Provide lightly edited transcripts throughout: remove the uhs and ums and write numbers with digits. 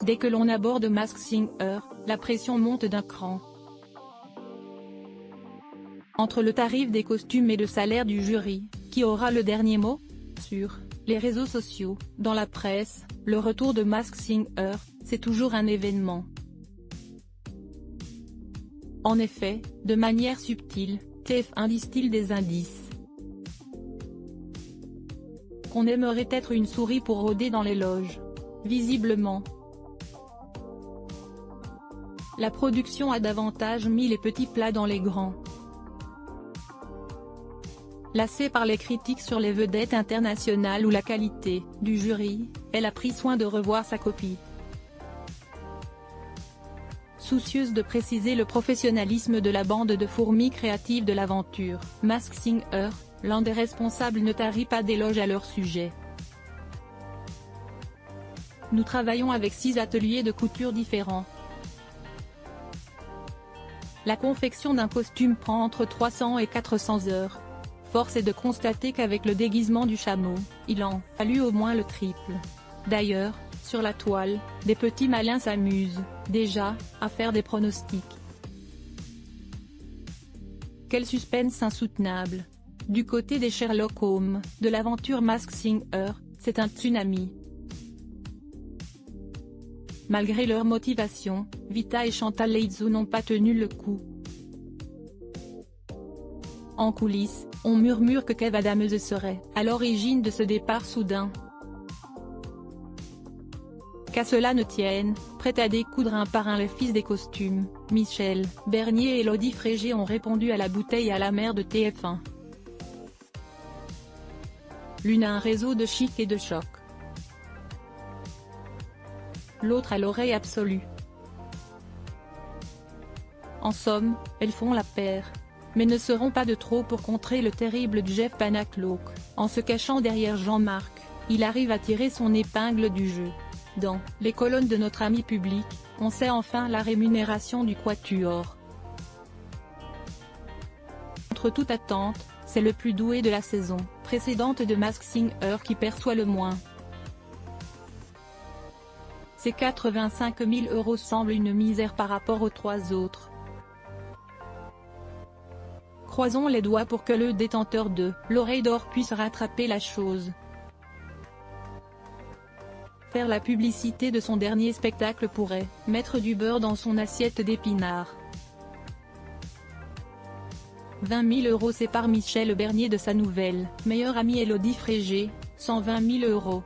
Dès que l'on aborde Masked Singer, la pression monte d'un cran. Entre le tarif des costumes et le salaire du jury, qui aura le dernier mot? Sur les réseaux sociaux, dans la presse, le retour de Masked Singer, c'est toujours un événement. En effet, de manière subtile, TF1 distille des indices. Qu'on aimerait être une souris pour rôder dans les loges. Visiblement, la production a davantage mis les petits plats dans les grands. Lassée par les critiques sur les vedettes internationales ou la qualité du jury, elle a pris soin de revoir sa copie. Soucieuse de préciser le professionnalisme de la bande de fourmis créatives de l'aventure, Masked Singer, l'un des responsables ne tarit pas d'éloges à leur sujet. Nous travaillons avec 6 ateliers de couture différents. La confection d'un costume prend entre 300 et 400 heures. Force est de constater qu'avec le déguisement du chameau, il en fallut au moins le triple. D'ailleurs, sur la toile, des petits malins s'amusent, déjà, à faire des pronostics. Quel suspense insoutenable! Du côté des Sherlock Holmes, de l'aventure Masked Singer, c'est un tsunami. Malgré leur motivation, Vita et Chantal Laizou n'ont pas tenu le coup. En coulisses, on murmure que Kev Adams serait à l'origine de ce départ soudain. Qu'à cela ne tienne, prêt à découdre un par un les fils des costumes, Michel Bernier et Elodie Frégé ont répondu à la bouteille à la mer de TF1. L'une a un réseau de chic et de choc. L'autre a l'oreille absolue. En somme, elles font la paire. Mais ne seront pas de trop pour contrer le terrible Jeff Panaclock. En se cachant derrière Jean-Marc, il arrive à tirer son épingle du jeu. Dans les colonnes de notre ami public, on sait enfin la rémunération du quatuor. Contre toute attente, c'est le plus doué de la saison précédente de Masked Singer qui perçoit le moins. Ces 85 000 € semblent une misère par rapport aux 3 autres. Croisons les doigts pour que le détenteur de l'oreille d'or puisse rattraper la chose. Faire la publicité de son dernier spectacle pourrait mettre du beurre dans son assiette d'épinards. 20 000 € séparent Michel Bernier de sa nouvelle meilleure amie Elodie Frégé, 120 000 €.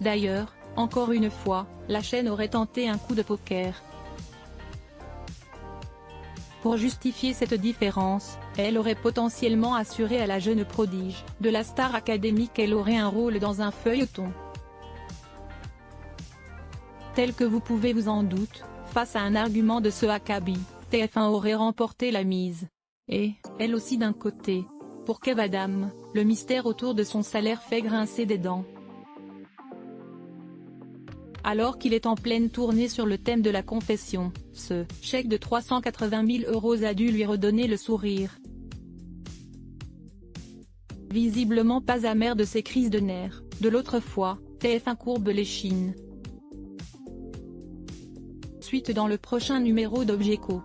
D'ailleurs, encore une fois, la chaîne aurait tenté un coup de poker. Pour justifier cette différence, elle aurait potentiellement assuré à la jeune prodige de la Star Academy qu'elle aurait un rôle dans un feuilleton. Tel que vous pouvez vous en douter, face à un argument de ce acabit, TF1 aurait remporté la mise. Et, elle aussi d'un côté. Pour Kev Adams, le mystère autour de son salaire fait grincer des dents. Alors qu'il est en pleine tournée sur le thème de la confession, ce chèque de 380 000 € a dû lui redonner le sourire. Visiblement pas amer de ses crises de nerfs, de l'autre fois, TF1 courbe l'échine. Suite dans le prochain numéro d'Objeco.